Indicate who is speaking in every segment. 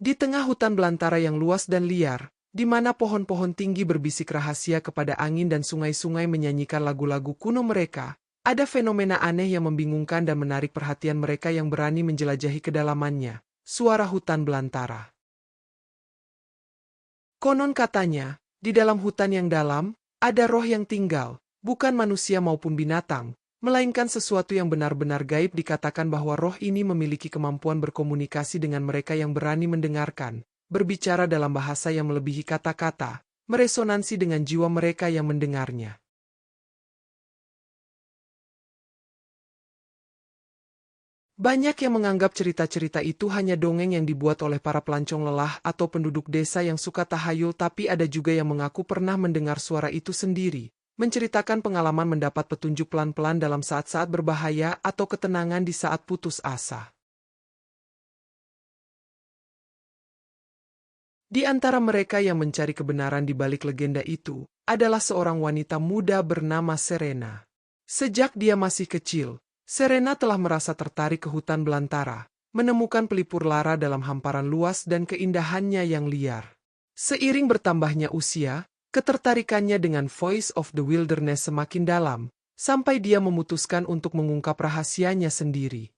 Speaker 1: Di tengah hutan belantara yang luas dan liar, di mana pohon-pohon tinggi berbisik rahasia kepada angin dan sungai-sungai menyanyikan lagu-lagu kuno mereka, ada fenomena aneh yang membingungkan dan menarik perhatian mereka yang berani menjelajahi kedalamannya. Suara hutan belantara. Konon katanya, di dalam hutan yang dalam, ada roh yang tinggal, bukan manusia maupun binatang, melainkan sesuatu yang benar-benar gaib. Dikatakan bahwa roh ini memiliki kemampuan berkomunikasi dengan mereka yang berani mendengarkan, berbicara dalam bahasa yang melebihi kata-kata, meresonansi dengan jiwa mereka yang mendengarnya. Banyak yang menganggap cerita-cerita itu hanya dongeng yang dibuat oleh para pelancong lelah atau penduduk desa yang suka tahayul, tapi ada juga yang mengaku pernah mendengar suara itu sendiri, menceritakan pengalaman mendapat petunjuk pelan-pelan dalam saat-saat berbahaya atau ketenangan di saat putus asa. Di antara mereka yang mencari kebenaran di balik legenda itu, adalah seorang wanita muda bernama Serena. Sejak dia masih kecil, Serena telah merasa tertarik ke hutan belantara, menemukan pelipur lara dalam hamparan luas dan keindahannya yang liar. Seiring bertambahnya usia, ketertarikannya dengan Voice of the Wilderness semakin dalam, sampai dia memutuskan untuk mengungkap rahasianya sendiri.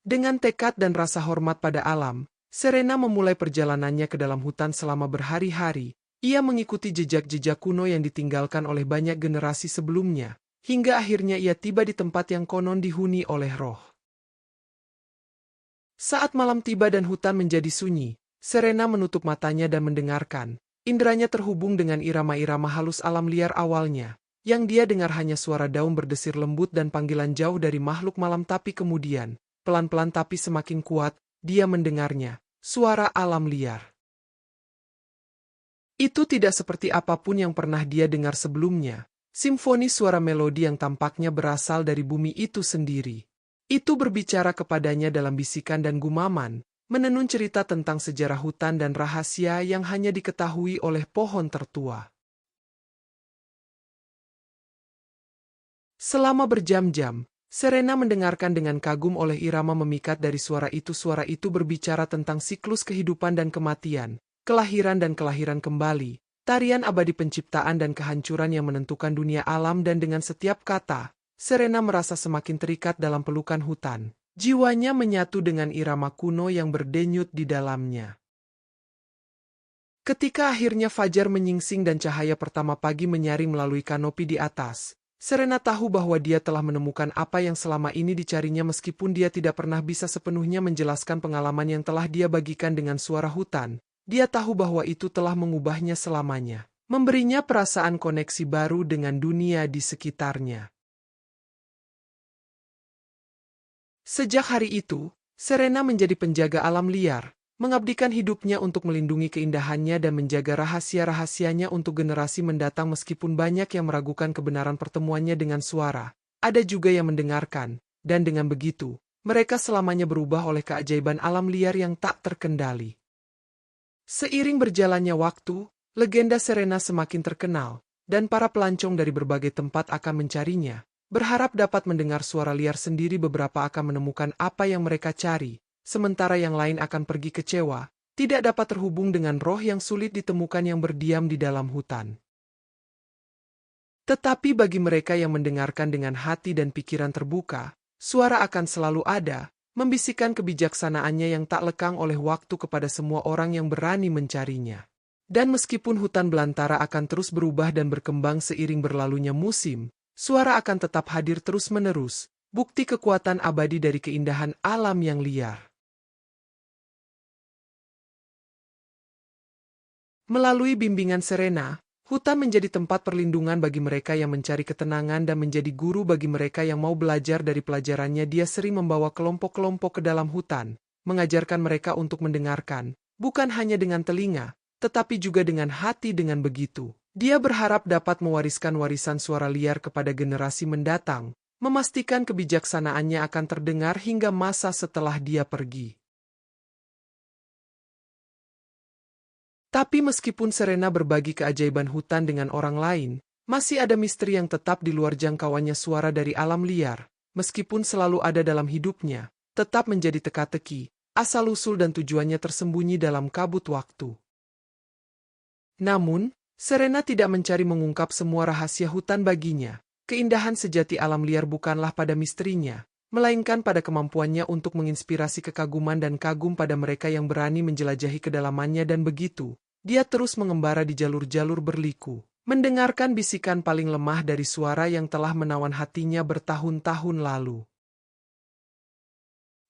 Speaker 1: Dengan tekad dan rasa hormat pada alam, Serena memulai perjalanannya ke dalam hutan selama berhari-hari. Ia mengikuti jejak-jejak kuno yang ditinggalkan oleh banyak generasi sebelumnya, hingga akhirnya ia tiba di tempat yang konon dihuni oleh roh. Saat malam tiba dan hutan menjadi sunyi, Serena menutup matanya dan mendengarkan. Indranya terhubung dengan irama-irama halus alam liar awalnya, yang dia dengar hanya suara daun berdesir lembut dan panggilan jauh dari makhluk malam. Tapi kemudian, pelan-pelan tapi semakin kuat, dia mendengarnya, suara alam liar. Itu tidak seperti apapun yang pernah dia dengar sebelumnya. Simfoni suara melodi yang tampaknya berasal dari bumi itu sendiri. Itu berbicara kepadanya dalam bisikan dan gumaman, menenun cerita tentang sejarah hutan dan rahasia yang hanya diketahui oleh pohon tertua. Selama berjam-jam, Serena mendengarkan dengan kagum oleh irama memikat dari suara itu. Suara itu berbicara tentang siklus kehidupan dan kematian, kelahiran dan kelahiran kembali, tarian abadi penciptaan dan kehancuran yang menentukan dunia alam. Dan dengan setiap kata, Serena merasa semakin terikat dalam pelukan hutan. Jiwanya menyatu dengan irama kuno yang berdenyut di dalamnya. Ketika akhirnya fajar menyingsing dan cahaya pertama pagi menyaring melalui kanopi di atas, Serena tahu bahwa dia telah menemukan apa yang selama ini dicarinya. Meskipun dia tidak pernah bisa sepenuhnya menjelaskan pengalaman yang telah dia bagikan dengan suara hutan, dia tahu bahwa itu telah mengubahnya selamanya, memberinya perasaan koneksi baru dengan dunia di sekitarnya. Sejak hari itu, Serena menjadi penjaga alam liar, mengabdikan hidupnya untuk melindungi keindahannya dan menjaga rahasia-rahasianya untuk generasi mendatang. Meskipun banyak yang meragukan kebenaran pertemuannya dengan suara, ada juga yang mendengarkan, dan dengan begitu, mereka selamanya berubah oleh keajaiban alam liar yang tak terkendali. Seiring berjalannya waktu, legenda Serena semakin terkenal, dan para pelancong dari berbagai tempat akan mencarinya, berharap dapat mendengar suara liar sendiri. Beberapa akan menemukan apa yang mereka cari, sementara yang lain akan pergi kecewa, tidak dapat terhubung dengan roh yang sulit ditemukan yang berdiam di dalam hutan. Tetapi bagi mereka yang mendengarkan dengan hati dan pikiran terbuka, suara akan selalu ada, membisikkan kebijaksanaannya yang tak lekang oleh waktu kepada semua orang yang berani mencarinya. Dan meskipun hutan belantara akan terus berubah dan berkembang seiring berlalunya musim, suara akan tetap hadir terus-menerus, bukti kekuatan abadi dari keindahan alam yang liar. Melalui bimbingan Serena, hutan menjadi tempat perlindungan bagi mereka yang mencari ketenangan dan menjadi guru bagi mereka yang mau belajar dari pelajarannya. Dia sering membawa kelompok-kelompok ke dalam hutan, mengajarkan mereka untuk mendengarkan, bukan hanya dengan telinga, tetapi juga dengan hati. Dengan begitu, dia berharap dapat mewariskan warisan suara liar kepada generasi mendatang, memastikan kebijaksanaannya akan terdengar hingga masa setelah dia pergi. Tapi meskipun Serena berbagi keajaiban hutan dengan orang lain, masih ada misteri yang tetap di luar jangkauannya. Suara dari alam liar, meskipun selalu ada dalam hidupnya, tetap menjadi teka-teki, asal-usul dan tujuannya tersembunyi dalam kabut waktu. Namun, Serena tidak mencari mengungkap semua rahasia hutan baginya. Keindahan sejati alam liar bukanlah pada misterinya, melainkan pada kemampuannya untuk menginspirasi kekaguman dan kagum pada mereka yang berani menjelajahi kedalamannya dan begitu. Dia terus mengembara di jalur-jalur berliku, mendengarkan bisikan paling lemah dari suara yang telah menawan hatinya bertahun-tahun lalu.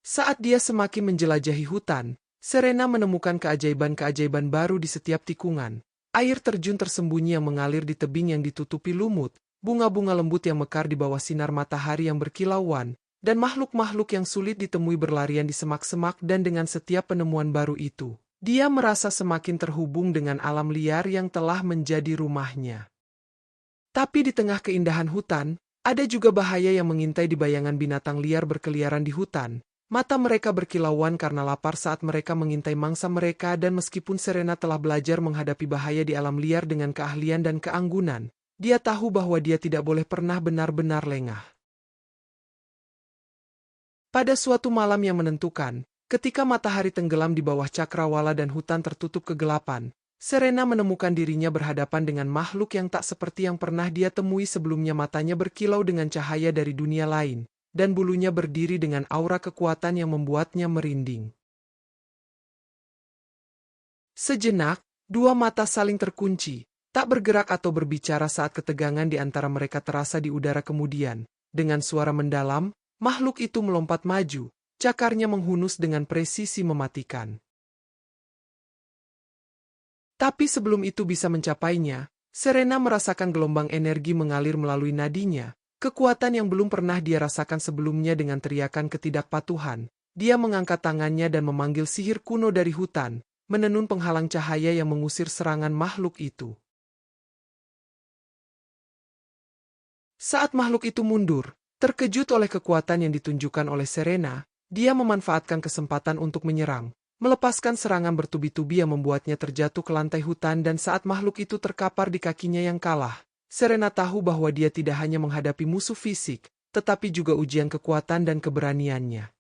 Speaker 1: Saat dia semakin menjelajahi hutan, Serena menemukan keajaiban-keajaiban baru di setiap tikungan. Air terjun tersembunyi yang mengalir di tebing yang ditutupi lumut, bunga-bunga lembut yang mekar di bawah sinar matahari yang berkilauan, dan makhluk-makhluk yang sulit ditemui berlarian di semak-semak. Dan dengan setiap penemuan baru itu, dia merasa semakin terhubung dengan alam liar yang telah menjadi rumahnya. Tapi di tengah keindahan hutan, ada juga bahaya yang mengintai di bayangan binatang liar berkeliaran di hutan. Mata mereka berkilauan karena lapar saat mereka mengintai mangsa mereka, dan meskipun Serena telah belajar menghadapi bahaya di alam liar dengan keahlian dan keanggunan, dia tahu bahwa dia tidak boleh pernah benar-benar lengah. Pada suatu malam yang menentukan, ketika matahari tenggelam di bawah cakrawala dan hutan tertutup kegelapan, Serena menemukan dirinya berhadapan dengan makhluk yang tak seperti yang pernah dia temui sebelumnya. Matanya berkilau dengan cahaya dari dunia lain, dan bulunya berdiri dengan aura kekuatan yang membuatnya merinding. Sejenak, dua mata saling terkunci, tak bergerak atau berbicara saat ketegangan di antara mereka terasa di udara. Kemudian, dengan suara mendalam, makhluk itu melompat maju, cakarnya menghunus dengan presisi mematikan. Tapi sebelum itu bisa mencapainya, Serena merasakan gelombang energi mengalir melalui nadinya, kekuatan yang belum pernah dia rasakan sebelumnya. Dengan teriakan ketidakpatuhan, dia mengangkat tangannya dan memanggil sihir kuno dari hutan, menenun penghalang cahaya yang mengusir serangan makhluk itu. Saat makhluk itu mundur, terkejut oleh kekuatan yang ditunjukkan oleh Serena, dia memanfaatkan kesempatan untuk menyerang, melepaskan serangan bertubi-tubi yang membuatnya terjatuh ke lantai hutan. Dan saat makhluk itu terkapar di kakinya yang kalah, Serena tahu bahwa dia tidak hanya menghadapi musuh fisik, tetapi juga ujian kekuatan dan keberaniannya.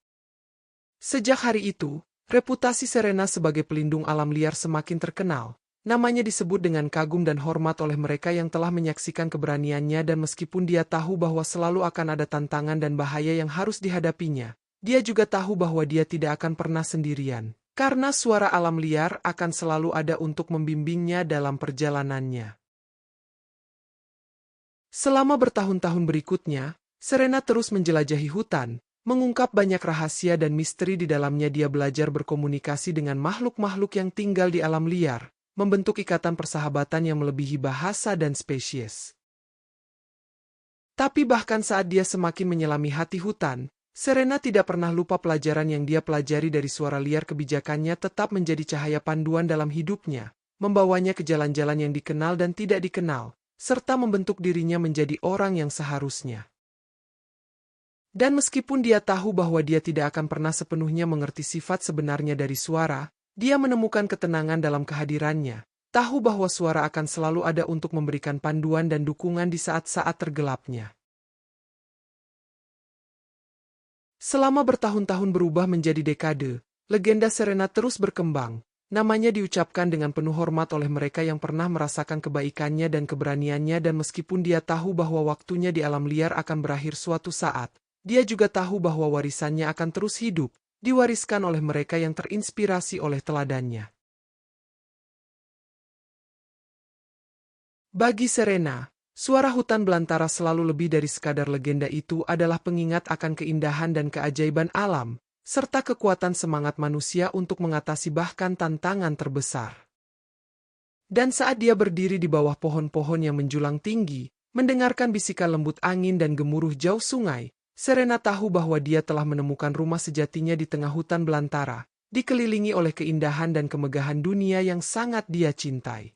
Speaker 1: Sejak hari itu, reputasi Serena sebagai pelindung alam liar semakin terkenal. Namanya disebut dengan kagum dan hormat oleh mereka yang telah menyaksikan keberaniannya. Dan meskipun dia tahu bahwa selalu akan ada tantangan dan bahaya yang harus dihadapinya, dia juga tahu bahwa dia tidak akan pernah sendirian, karena suara alam liar akan selalu ada untuk membimbingnya dalam perjalanannya. Selama bertahun-tahun berikutnya, Serena terus menjelajahi hutan, mengungkap banyak rahasia dan misteri di dalamnya. Dia belajar berkomunikasi dengan makhluk-makhluk yang tinggal di alam liar, membentuk ikatan persahabatan yang melebihi bahasa dan spesies. Tapi bahkan saat dia semakin menyelami hati hutan, Serena tidak pernah lupa pelajaran yang dia pelajari dari suara liar. Kebijakannya tetap menjadi cahaya panduan dalam hidupnya, membawanya ke jalan-jalan yang dikenal dan tidak dikenal, serta membentuk dirinya menjadi orang yang seharusnya. Dan meskipun dia tahu bahwa dia tidak akan pernah sepenuhnya mengerti sifat sebenarnya dari suara, dia menemukan ketenangan dalam kehadirannya, tahu bahwa suara akan selalu ada untuk memberikan panduan dan dukungan di saat-saat tergelapnya. Selama bertahun-tahun berubah menjadi dekade, legenda Serena terus berkembang. Namanya diucapkan dengan penuh hormat oleh mereka yang pernah merasakan kebaikannya dan keberaniannya. Dan meskipun dia tahu bahwa waktunya di alam liar akan berakhir suatu saat, dia juga tahu bahwa warisannya akan terus hidup, diwariskan oleh mereka yang terinspirasi oleh teladannya. Bagi Serena, suara hutan belantara selalu lebih dari sekadar legenda. Itu adalah pengingat akan keindahan dan keajaiban alam, serta kekuatan semangat manusia untuk mengatasi bahkan tantangan terbesar. Dan saat dia berdiri di bawah pohon-pohon yang menjulang tinggi, mendengarkan bisikan lembut angin dan gemuruh jauh sungai, Serena tahu bahwa dia telah menemukan rumah sejatinya di tengah hutan belantara, dikelilingi oleh keindahan dan kemegahan dunia yang sangat dia cintai.